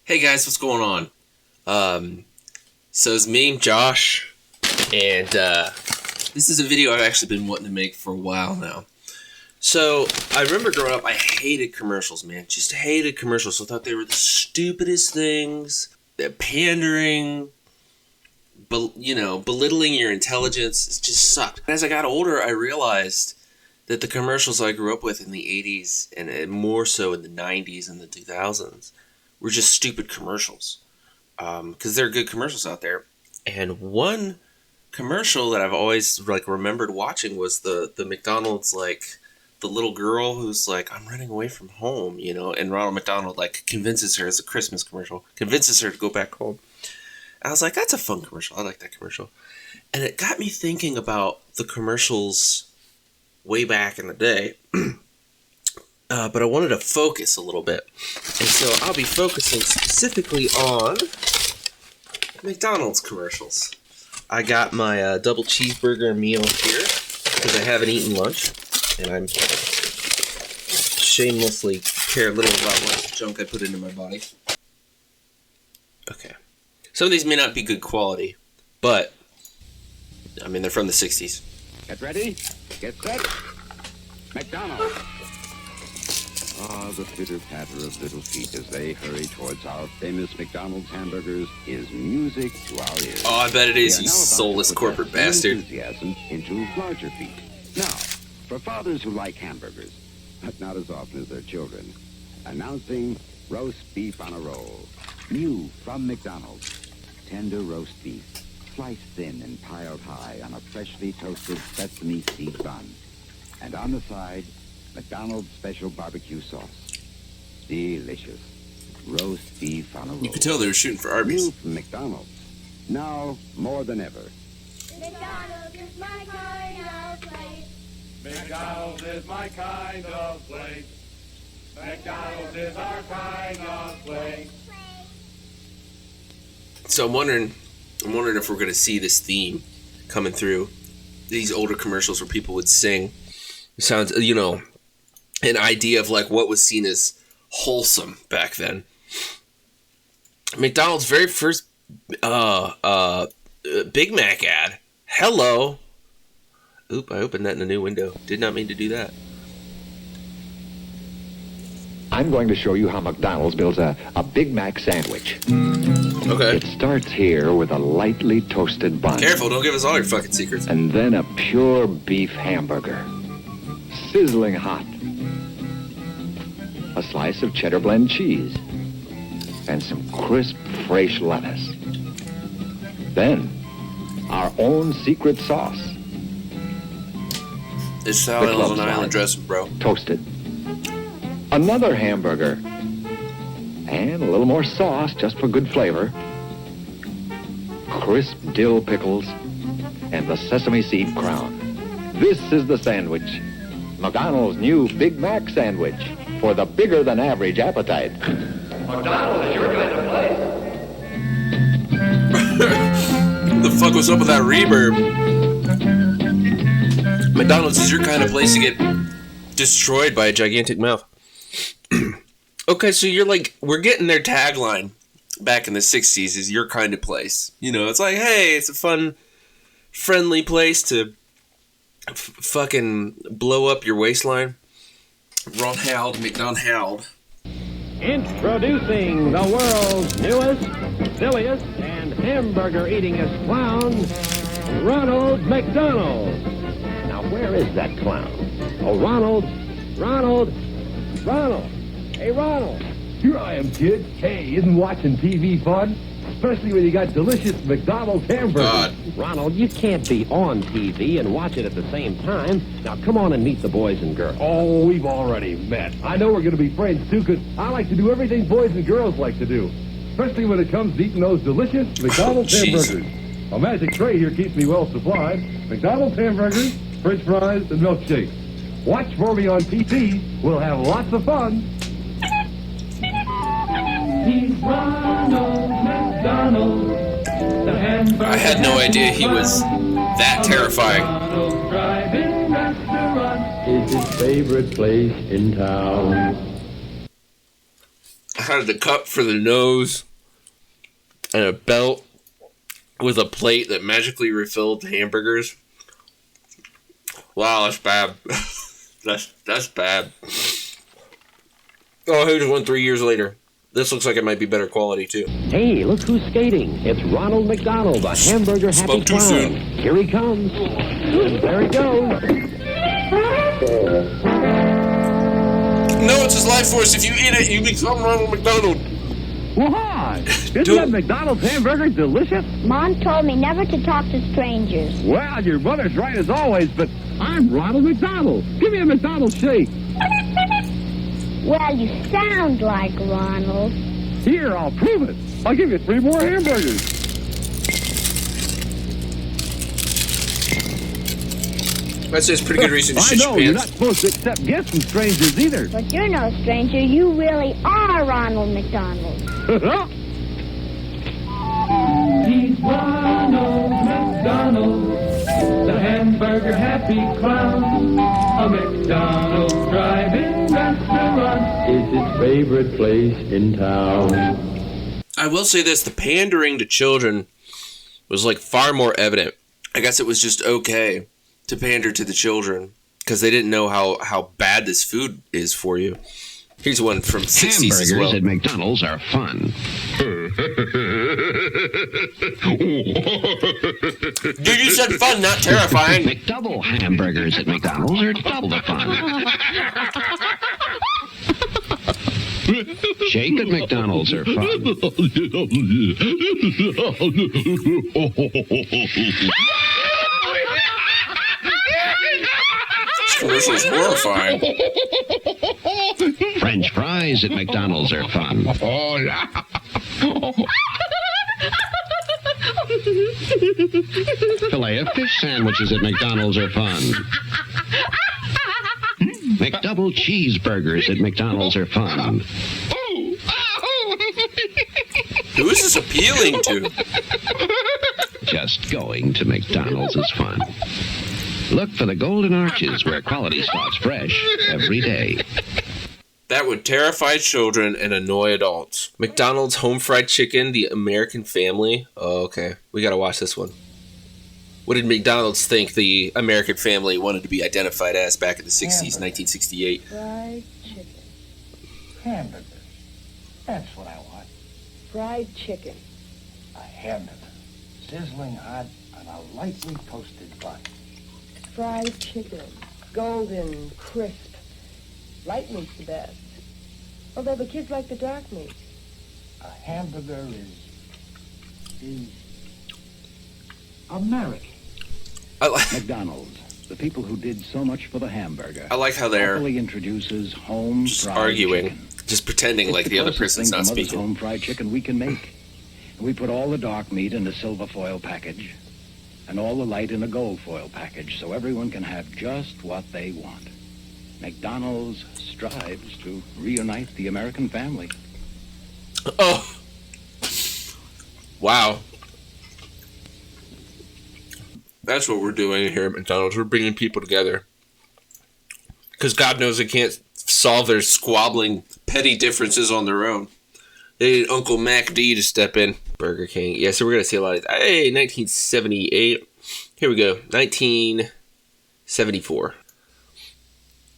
Hey guys, what's going on? So it's me, Josh, and this is a video I've actually been wanting to make for a while now. So I remember growing up, I hated commercials, man. Just hated commercials. I thought they were the stupidest things. They're pandering, belittling your intelligence. It just sucked. As I got older, I realized that the commercials I grew up with in the 80s and more so in the 90s and the 2000s were just stupid commercials, because there are good commercials out there. And one commercial that I've always remembered watching was the McDonald's, the little girl who's like, I'm running away from home, and Ronald McDonald convinces her, as a Christmas commercial, convinces her to go back home. And I was like, that's a fun commercial. I like that commercial. And it got me thinking about the commercials way back in the day. But I wanted to focus a little bit. And so I'll be focusing specifically on McDonald's commercials. I got my double cheeseburger meal here because I haven't eaten lunch. And I'm shamelessly care little about what junk I put into my body. Okay. Some of these may not be good quality, but, they're from the 60s. Get ready, get set, McDonald's. Ah, the pitter-patter of little feet as they hurry towards our famous McDonald's hamburgers is music to our ears. Oh, I bet it is, you soulless corporate bastard. Enthusiasm into larger feet. Now, for fathers who like hamburgers, but not as often as their children, announcing roast beef on a roll. New from McDonald's. Tender roast beef, sliced thin and piled high on a freshly toasted sesame seed bun. And on the side, McDonald's special barbecue sauce. Delicious. Roast beef on a roll. You could tell they were shooting for Arby's. New from McDonald's. Now, more than ever. McDonald's is my kind of place. McDonald's is my kind of place. McDonald's is our kind of place. So I'm wondering if we're going to see this theme coming through. These older commercials where people would sing. It sounds, an idea of what was seen as wholesome back then. McDonald's very first Big Mac ad. Hello. Oop, I opened that in a new window. Did not mean to do that. I'm going to show you how McDonald's builds a Big Mac sandwich. Okay. It starts here with a lightly toasted bun. Careful, don't give us all your fucking secrets. And then a pure beef hamburger. Sizzling hot. A slice of cheddar blend cheese. And some crisp, fresh lettuce. Then, our own secret sauce. It's salad on an island dressing, bro. Toasted. Another hamburger. And a little more sauce just for good flavor. Crisp dill pickles. And the sesame seed crown. This is the sandwich. McDonald's new Big Mac sandwich. For the bigger than average appetite. McDonald's is your kind of place. What the fuck was up with that reverb? McDonald's is your kind of place to get destroyed by a gigantic mouth. Okay, so we're getting their tagline back in the 60s is your kind of place. It's like, hey, it's a fun, friendly place to fucking blow up your waistline. Ronald McDonald. Introducing the world's newest, silliest, and hamburger-eatingest clown, Ronald McDonald. Now, where is that clown? Oh, Ronald. Hey, Ronald. Here I am, kid. Hey, isn't watching TV fun? Especially when you got delicious McDonald's hamburgers. God. Ronald, you can't be on TV and watch it at the same time. Now, come on and meet the boys and girls. Oh, we've already met. I know we're going to be friends, too, because I like to do everything boys and girls like to do. Especially when it comes to eating those delicious McDonald's hamburgers. A magic tray here keeps me well supplied. McDonald's hamburgers, French fries, and milkshakes. Watch for me on TV. We'll have lots of fun. He's Ronald McDonald. I had no idea he was that terrifying. McDonald's drive-in restaurant Is his favorite place in town. had the cup for the nose and a belt with a plate that magically refilled hamburgers. Wow, that's bad. that's bad. Oh, here's one 3 years later. This looks like it might be better quality too. Hey, look who's skating. It's Ronald McDonald, the hamburger happy Spoke too clown. soon. Here he comes. And there he goes. No, it's his life force. If you eat it, you become Ronald McDonald. Why? Isn't that McDonald's hamburger delicious? Mom told me never to talk to strangers. Well, your mother's right as always, but I'm Ronald McDonald. Give me a McDonald's shake. Well, you sound like Ronald. Here, I'll prove it. I'll give you 3 more hamburgers. I'd say it's pretty good reason to I shit know, your you're not pants. supposed to accept gifts from strangers either. But you're no stranger. You really are Ronald McDonald. He's Ronald McDonald, the hamburger happy clown. A McDonald's drive-in restaurant is his favorite place in town. I will say this, the pandering to children was like far more evident. I guess it was just okay to pander to the children because they didn't know how bad this food is for you. Here's one from 60s as well. Hamburgers at McDonald's are fun. Dude, you said fun, not terrifying. McDouble hamburgers at McDonald's are double the fun. Shake at McDonald's are fun. This commercial is horrifying. French fries at McDonald's are fun. Filet-O-Fish sandwiches at McDonald's are fun. McDouble cheeseburgers at McDonald's are fun. Who is this appealing to? Just going to McDonald's is fun. Look for the Golden Arches where quality starts fresh every day. That would terrify children and annoy adults. McDonald's home fried chicken, the American family. Oh, okay. We gotta watch this one. What did McDonald's think the American family wanted to be identified as back in the 60s, 1968? Fried chicken. Hamburgers. That's what I want. Fried chicken. A hamburger. Sizzling hot on a lightly toasted bun. Fried chicken. Golden, crisp. Light meat's the best. Although the kids like the dark meat. A hamburger is American. McDonald's, the people who did so much for the hamburger. I like how they're happily introduces home just fried arguing, chicken. just pretending like It's the other closest person's thing not to Mother's speaking. home fried chicken we can make. We put all the dark meat in a silver foil package and all the light in a gold foil package so everyone can have just what they want. McDonald's strives to reunite the American family. Oh. Wow. That's what we're doing here at McDonald's. We're bringing people together. Because God knows they can't solve their squabbling, petty differences on their own. They need Uncle McD to step in. Burger King. Yeah, so we're going to see a lot of... Hey, 1978. Here we go. 1974.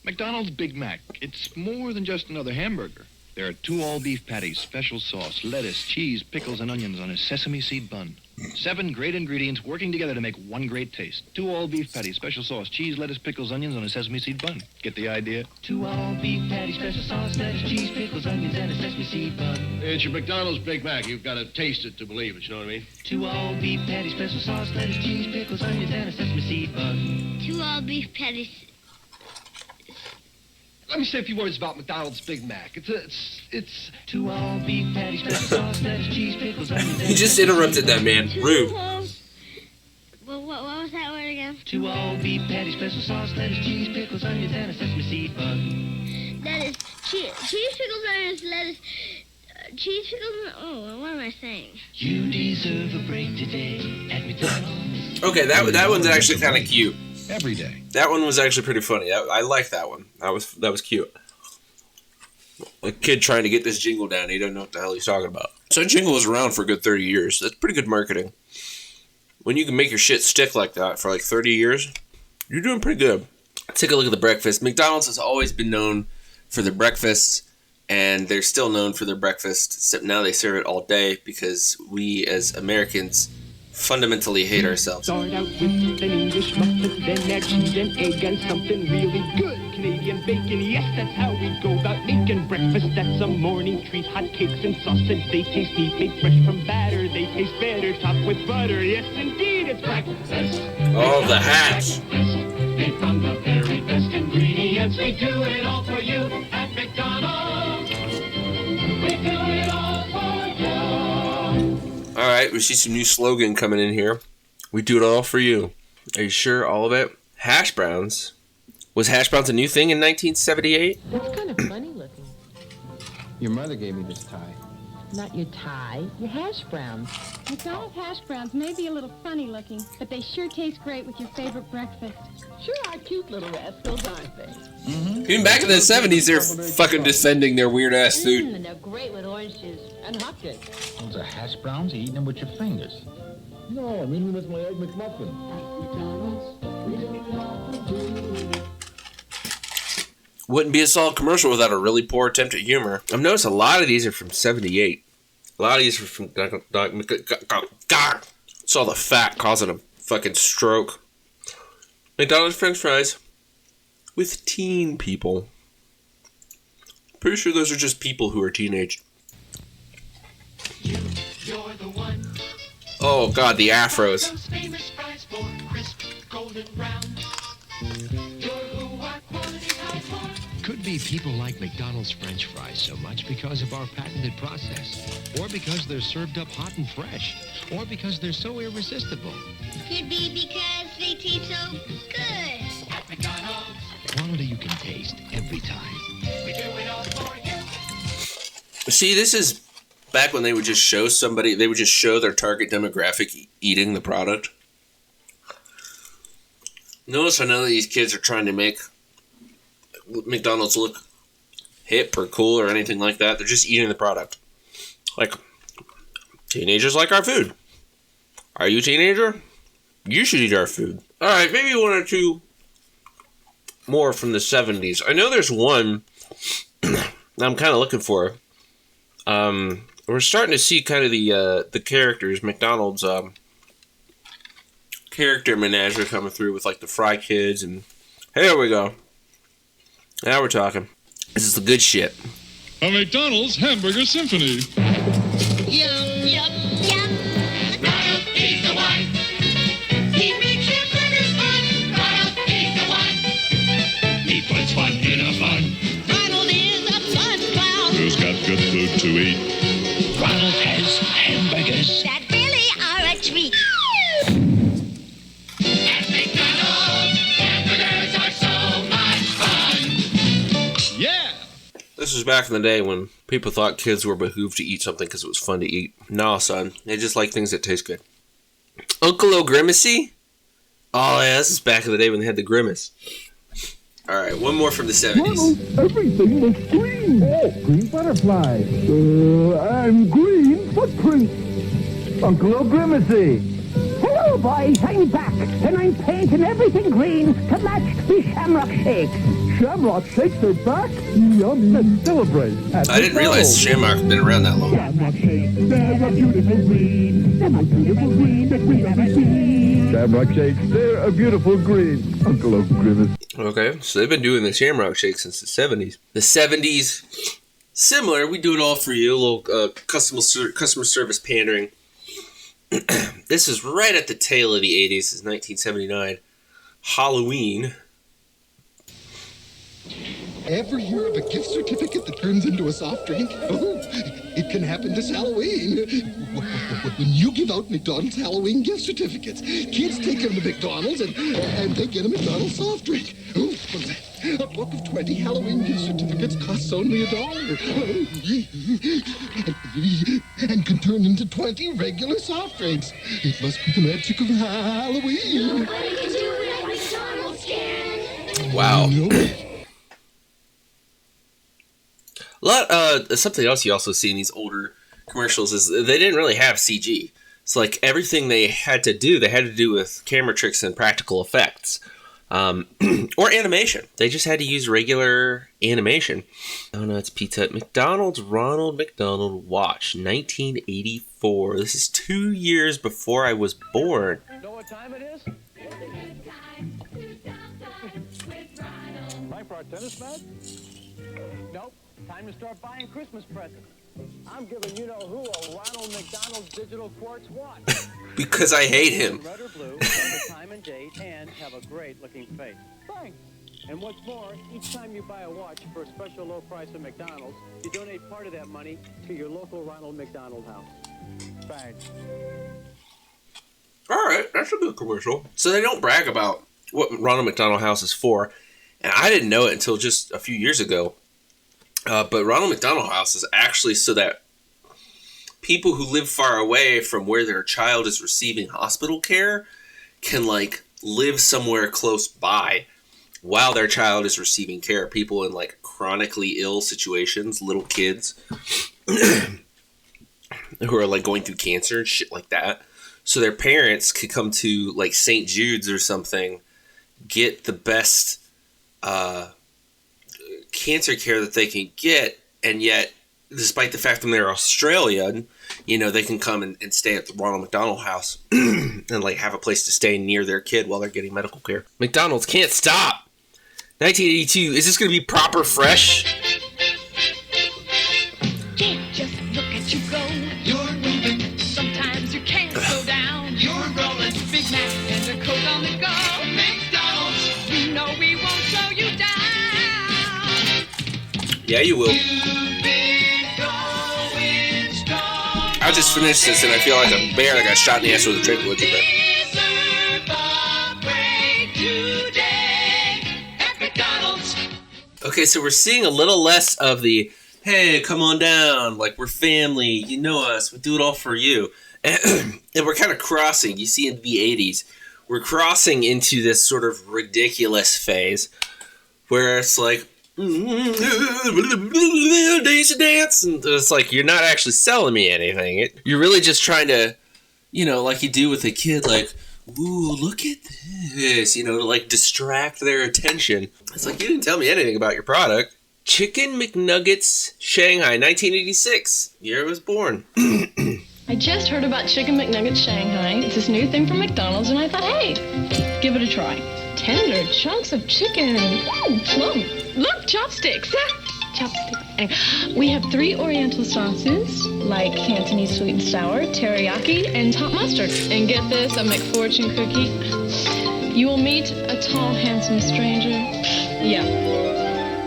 McDonald's Big Mac. It's more than just another hamburger. There are 2 all-beef patties, special sauce, lettuce, cheese, pickles, and onions on a sesame seed bun. 7 great ingredients working together to make one great taste. 2 all-beef patties, special sauce, cheese, lettuce, pickles, onions on a sesame seed bun. Get the idea? 2 all-beef patties, special sauce, lettuce, cheese, pickles, onions, and a sesame seed bun. It's your McDonald's Big Mac. You've got to taste it to believe it, you know what I mean? 2 all-beef patties, special sauce, lettuce, cheese, pickles, onions, and a sesame seed bun. 2 all-beef patties. Let me say a few words about McDonald's Big Mac. It's 2 all-beef patties, special sauce, lettuce, cheese, pickles, onions, You just interrupted that man. Rude. Well, what was that word again? 2 all-beef patties, special sauce, lettuce, cheese, pickles, onions, and a sesame seed bun. Lettuce, cheese, pickles, onions, lettuce, cheese, pickles, oh, what am I saying? You deserve a break today at McDonald's. Okay, that one's actually kind of cute. Every day. That one was actually pretty funny. I like that one. That was cute. a kid trying to get this jingle down. He doesn't know what the hell he's talking about. So that jingle was around for a good 30 years. That's pretty good marketing. When you can make your shit stick like that for like 30 years, you're doing pretty good. Take a look at the breakfast. McDonald's has always been known for their breakfast, and they're still known for their breakfast, except now they serve it all day because we as Americans fundamentally hate ourselves. Start out with an English muffin, then add cheese and egg and something really good. Canadian bacon, yes, that's how we go about making breakfast. That's a morning treat. Hot cakes and sausage, they taste neat, made fresh from batter. They taste better, topped with butter. Yes, indeed, it's breakfast. Oh, the hats. Made from the very best ingredients. We do it all for you at McDonald's. We do it all for you. All right, we see some new slogan coming in here. We do it all for you. Are you sure all of it? Hash browns. Was hash browns a new thing in 1978? That's kind of funny looking. Your mother gave me this tie. Not your tie, your hash browns. McDonald's hash browns may be a little funny looking, but they sure taste great with your favorite breakfast. Sure are cute little rascals, aren't they? Mm-hmm. Even back in the 70s, they're fucking defending their weird-ass food. And they're great with orange juice and hotcakes. Those are hash browns. You're eating them with your fingers. No, I mean with my Egg McMuffin. Wouldn't be a solid commercial without a really poor attempt at humor. I've noticed a lot of these are from 78. A lot of these are from... It's all the fat causing a fucking stroke. McDonald's French fries with teen people. Pretty sure those are just people who are teenage. Oh god, the afros. Could be people like McDonald's French fries so much because of our patented process, or because they're served up hot and fresh, or because they're so irresistible. Could be because they taste so good. At McDonald's, quality you can taste every time. We do it all for you. See, this is back when they would just show somebody, they would just show their target demographic eating the product. Notice how none of these kids are trying to make McDonald's look hip or cool or anything like that. They're just eating the product. Like, teenagers like our food. Are you a teenager? You should eat our food. Alright, maybe one or two more from the 70s. I know there's one that I'm kind of looking for. We're starting to see kind of the characters, McDonald's character menagerie coming through with like the Fry Kids and here we go. Now we're talking. This is the good shit. A McDonald's Hamburger Symphony. Yum, yum, yum. McDonald's, he's the one. He makes hamburgers fun. McDonald's, he's the one. He puts fun in a bun. Ronald is a fun clown. Who's got good food to eat? Ronald has hamburgers that really are a treat. At McDonald's, hamburgers are so much fun. Yeah! This was back in the day when people thought kids were behooved to eat something because it was fun to eat. No, son. They just like things that taste good. Uncle O'Grimacy? Oh, yeah, this is back in the day when they had the grimace. Alright, one more from the 70s. Everything looks green. Oh, green butterfly. And green footprints. Uncle O'Grimacy. Hello, boys. I'm back, and I'm painting everything green to match the Shamrock Shakes. Shamrock Shakes are back? Yummy. Let's celebrate. I didn't realize Shamrock had been around that long. Shamrock Shakes, they're a beautiful green. They're a beautiful green that we ever seen. Shamrock Shakes, they're a beautiful green. Uncle O'Grimacy. Okay, so they've been doing the Shamrock Shake since the 70s. The 70s, similar, we do it all for you, a little customer service pandering. This is right at the tail of the 80s, this is 1979. Halloween. Ever hear of a gift certificate that turns into a soft drink? Oh, it can happen this Halloween. When you give out McDonald's Halloween gift certificates, kids take them to McDonald's and they get a McDonald's soft drink. Oh, what is that? A book of 20 Halloween gift certificates costs only $1. And can turn into 20 regular soft drinks. It must be the magic of Halloween. Nobody can do it like McDonald's can. Wow. Something else you also see in these older commercials is they didn't really have CG. It's like everything they had to do with camera tricks and practical effects. Or animation. They just had to use regular animation. Oh no, it's Pizza Hut. McDonald's Ronald McDonald Watch, 1984. This is 2 years before I was born. Know what time it is? Time for our tennis match? Nope. Time to start buying Christmas presents. I'm giving you-know-who a Ronald McDonald Digital Quartz watch. Because I hate him. Red or blue, tell the time and date, and have a great-looking face. Thanks. And what's more, each time you buy a watch for a special low price at McDonald's, you donate part of that money to your local Ronald McDonald house. Thanks. All right, that's a good commercial. So they don't brag about what Ronald McDonald House is for, and I didn't know it until just a few years ago. But Ronald McDonald House is actually so that people who live far away from where their child is receiving hospital care can, like, live somewhere close by while their child is receiving care. People in, like, chronically ill situations, little kids who are, like, going through cancer and shit like that. So their parents could come to, like, St. Jude's or something, get the best cancer care that they can get, and yet, despite the fact that they're Australian, they can come and stay at the Ronald McDonald House and, like, have a place to stay near their kid while they're getting medical care. McDonald's can't stop! 1982, is this going to be proper fresh? Can't just look at you go. You're moving. Sometimes you can't slow down. You're rolling. Big Mac and a Coke on the go. McDonald's, we know we won't slow you down. Yeah, you will. I just finished this and I feel like a bear that got shot in the ass with a tranquility bear. Okay, so we're seeing a little less of the, hey, come on down, like, we're family, you know us, we do it all for you. And we're kind of crossing, you see in the 80s, we're crossing into this sort of ridiculous phase where it's like, days to dance, and it's like, you're not actually selling me anything. You're really just trying to, like you do with a kid, like, ooh, look at this, to, like, distract their attention. It's like, you didn't tell me anything about your product. Chicken McNuggets Shanghai, 1986, year I was born. I just heard about Chicken McNuggets Shanghai. It's this new thing from McDonald's, and I thought, hey, give it a try. Tender chunks of chicken. Plum. Look, chopsticks. Chopsticks. Anyway, we have 3 Oriental sauces, like Cantonese sweet and sour, teriyaki, and top mustard. And get this, a McFortune cookie. You will meet a tall, handsome stranger. Yeah.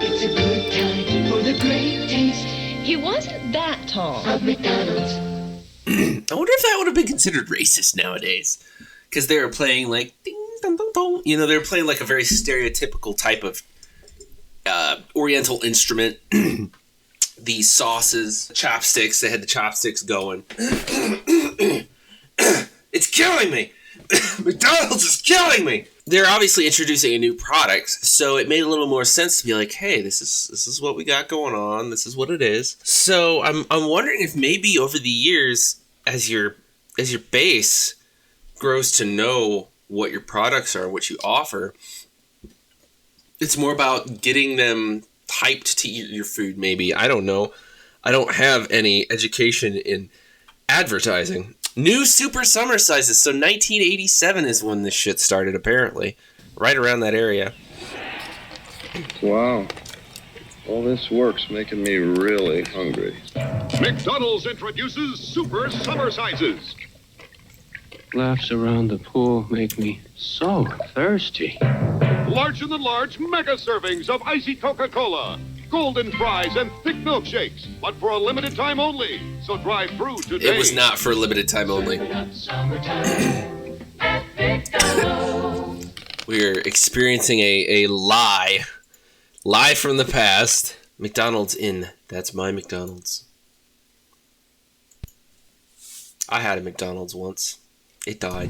It's a good time for the great taste. He wasn't that tall. Of McDonald's. I wonder if that would have been considered racist nowadays. Because they were playing, like, ding, dong, dong, dong. They were playing, like, a very stereotypical type of Oriental instrument. The sauces, chopsticks, they had the chopsticks going. It's killing me! McDonald's is killing me! They're obviously introducing a new product, so it made a little more sense to be like, hey, this is what we got going on, this is what it is. So I'm wondering if maybe over the years, as your base grows to know what your products are, what you offer, it's more about getting them hyped to eat your food, maybe. I don't know. I don't have any education in advertising. New super summer sizes. So 1987 is when this shit started, apparently. Right around that area. Wow. All this work's making me really hungry. McDonald's introduces super summer sizes. Laughs around the pool make me so thirsty. Larger than large mega servings of icy Coca-Cola, golden fries, and thick milkshakes, but for a limited time only. So drive through today. It was not for a limited time only. We're experiencing a lie from the past. McDonald's in That's My McDonald's. I had a McDonald's once. It died.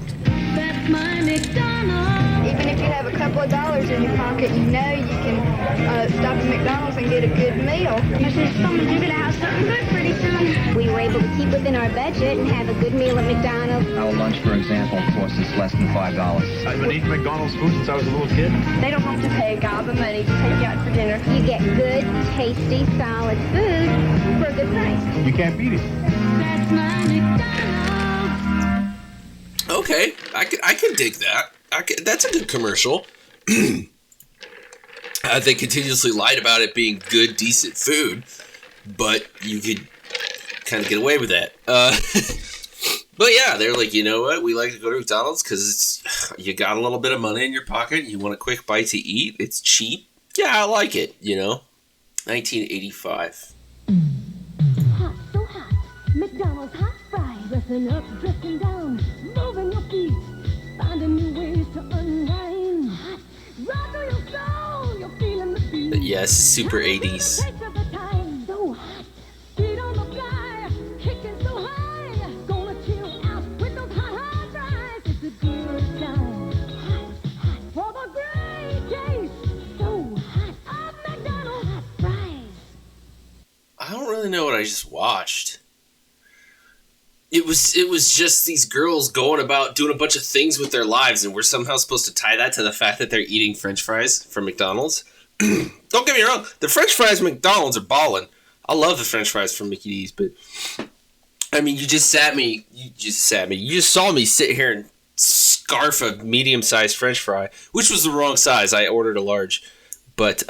That's my McDonald's. Even if you have a couple of dollars in your pocket, you know you can stop at McDonald's and get a good meal. But there's someone you're gonna have something good pretty soon. We were able to keep within our budget and have a good meal at McDonald's. Our lunch, for example, costs us less than $5. I've been eating McDonald's food since I was a little kid. They don't have to pay a gob of money to take you out for dinner. You get good, tasty, solid food for a good price. You can't beat it. That's my McDonald's. Okay, I can dig that. That's a good commercial. They continuously lied about it being good, decent food, but you could kind of get away with that. But yeah, they're like, you know what? We like to go to McDonald's because you got a little bit of money in your pocket. You want a quick bite to eat. It's cheap. Yeah, I like it, 1985. Hot, so hot. McDonald's hot fries. Dressing up, dressing down. Moving your feet. Finding new ways to unwind. Hot. Right through your soul. You're feeling the beat. Yes, super 80s. So hot. Feet on the fly. Kicking so high. Gonna chill out with those hot, hot fries. It's a good time. Hot, hot. For the great taste. So hot. Of McDonald's hot fries. I don't really know what I just watched. It was just these girls going about doing a bunch of things with their lives, and we're somehow supposed to tie that to the fact that they're eating French fries from McDonald's. Don't get me wrong, the French fries from McDonald's are ballin'. I love the French fries from McD's, but I mean, you just saw me sit here and scarf a medium-sized French fry, which was the wrong size. I ordered a large, but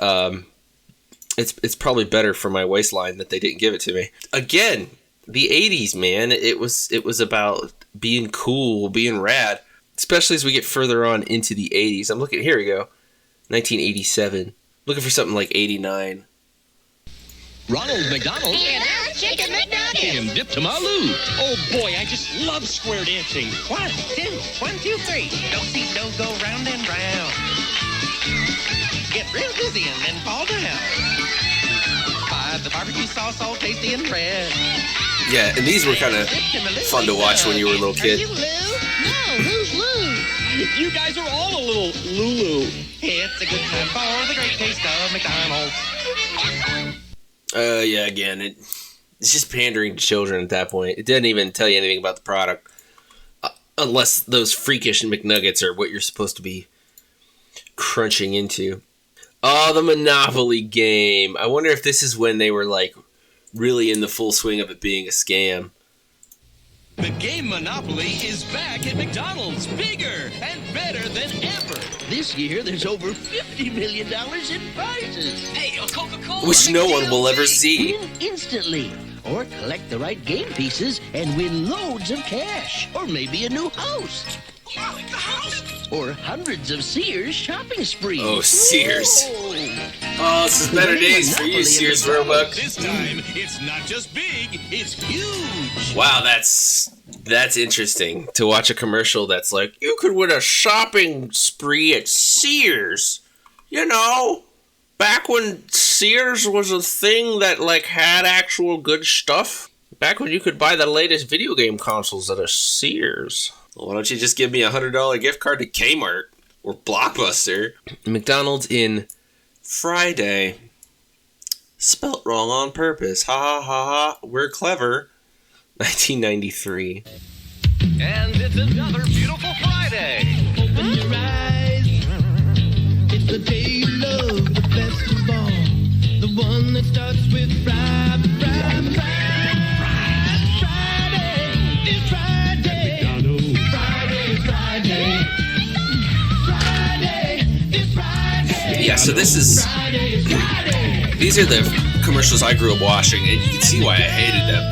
it's probably better for my waistline that they didn't give it to me. Again, the 80s, man, it was about being cool, being rad, especially as we get further on into the 80s. I'm looking, here we go, 1987. Looking for something like 89. Ronald McDonald And our chicken McNuggets. and Dip Tamaloo. Oh boy, I just love square dancing. 1, 2, 1, 2, 3. Don't see no go round and round. Get real dizzy and then fall down. Buy the barbecue sauce all tasty and red. Yeah, and these were kind of fun to watch when you were a little kid. Are you Lou? No, who's Lou? You guys are all a little Lulu. It's a good time for the great taste of McDonald's. Yeah, again, it's just pandering to children at that point. It didn't even tell you anything about the product. Unless those freakish McNuggets are what you're supposed to be crunching into. Oh, the Monopoly game. I wonder if this is when they were, like, really in the full swing of it being a scam. The game Monopoly is back at McDonald's, bigger and better than ever. This year, there's over $50 million in prizes. Hey, a Coca-Cola. Which no one will ever see. Win instantly. Or collect the right game pieces and win loads of cash. Or maybe a new house. Yeah, like the house. Or hundreds of Sears shopping sprees. Oh, Sears. Oh, this is better days for you, Sears Roebuck. This time, it's not just big, it's huge. Wow, that's interesting to watch a commercial that's like, you could win a shopping spree at Sears. You know, back when Sears was a thing that, like, had actual good stuff. Back when you could buy the latest video game consoles at a Sears. Well, why don't you just give me a $100 gift card to Kmart or Blockbuster? McDonald's in Friday. Spelt wrong on purpose. Ha ha ha ha. We're clever. 1993. And it's another beautiful Friday. Open your eyes. It's the day you love the best of all. The one that starts with Friday. It's Friday. Yeah, so this is... These are the commercials I grew up watching, and you can see why I hated them.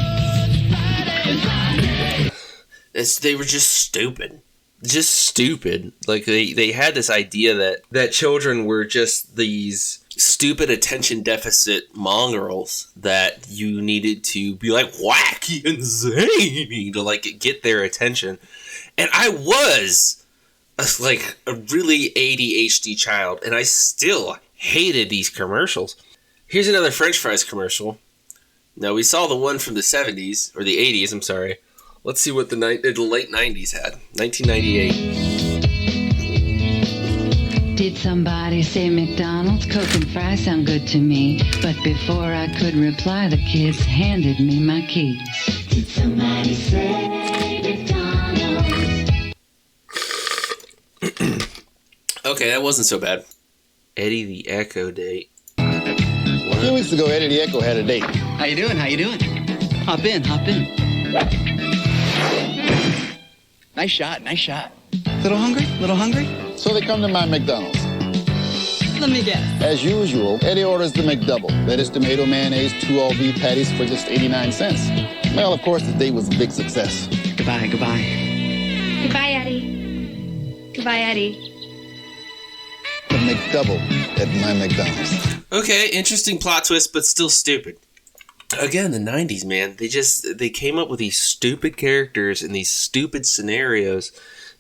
They were just stupid. Just stupid. Like, they had this idea that children were just these stupid attention deficit mongrels that you needed to be, like, wacky and zany to, like, get their attention. And I was... like a really ADHD child, and I still hated these commercials. Here's another French fries commercial. Now, we saw the one from the 70s, or the 80s, I'm sorry. Let's see what the late 90s had. 1998. Did somebody say McDonald's? Coke and fries sound good to me. But before I could reply, the kids handed me my keys. Did somebody say McDonald's? Okay, that wasn't so bad. Eddie the Echo date. A few weeks ago, Eddie the Echo had a date. How you doing? How you doing? Hop in, hop in. Nice shot, nice shot. Little hungry? Little hungry? So they come to my McDonald's. Let me guess. As usual, Eddie orders the McDouble. Lettuce, tomato, mayonnaise, 2 all-beef patties for just 89 cents. Well, of course, the date was a big success. Goodbye, goodbye. Goodbye, Eddie. Goodbye, Eddie. The McDouble at my McDonald's. Okay, interesting plot twist, but still stupid. Again, the 90s, man. They came up with these stupid characters and these stupid scenarios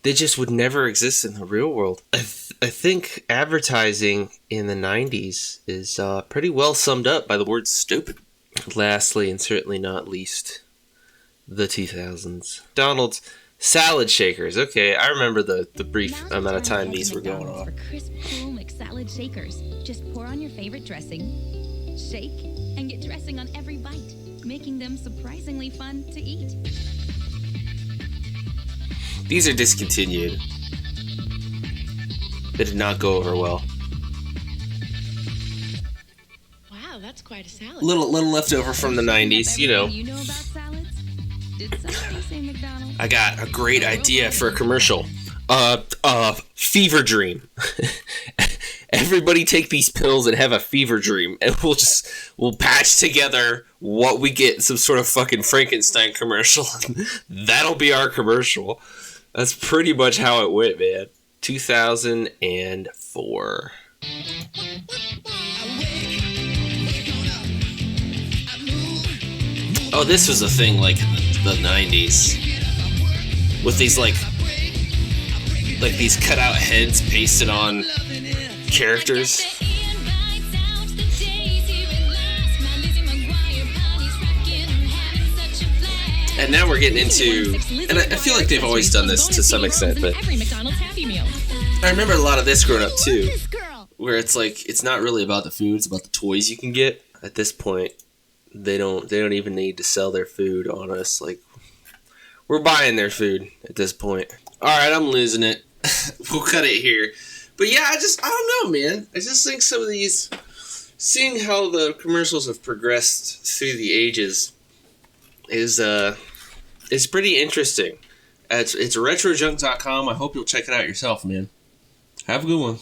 that just would never exist in the real world. I think advertising in the 90s is pretty well summed up by the word stupid. Lastly, and certainly not least, the 2000s. McDonald's salad shakers. Okay, I remember the brief amount of time these were going on. For crisp, cool McSalad shakers. Just pour on your favorite dressing, shake, and get dressing on every bite, making them surprisingly fun to eat. These are discontinued. They did not go over well. Wow, that's quite a salad. Little left over from the 90s, you know. You know about salads? Did somebody say McDonald's? I got a great idea for a commercial. Fever dream. Everybody take these pills and have a fever dream, and we'll patch together what we get in some sort of fucking Frankenstein commercial. That'll be our commercial. That's pretty much how it went, man. 2004. Oh, this was a thing like in the 90s. With these like these cutout heads pasted on characters. And now we're getting into, and I feel like they've always done this to some extent, but I remember a lot of this growing up too, where it's like it's not really about the food, it's about the toys you can get. At this point, they don't even need to sell their food on us. Like, we're buying their food at this point. All right, I'm losing it. We'll cut it here. But yeah, I don't know, man. I just think some of these, seeing how the commercials have progressed through the ages, is pretty interesting. It's retrojunk.com. I hope you'll check it out yourself, man. Have a good one.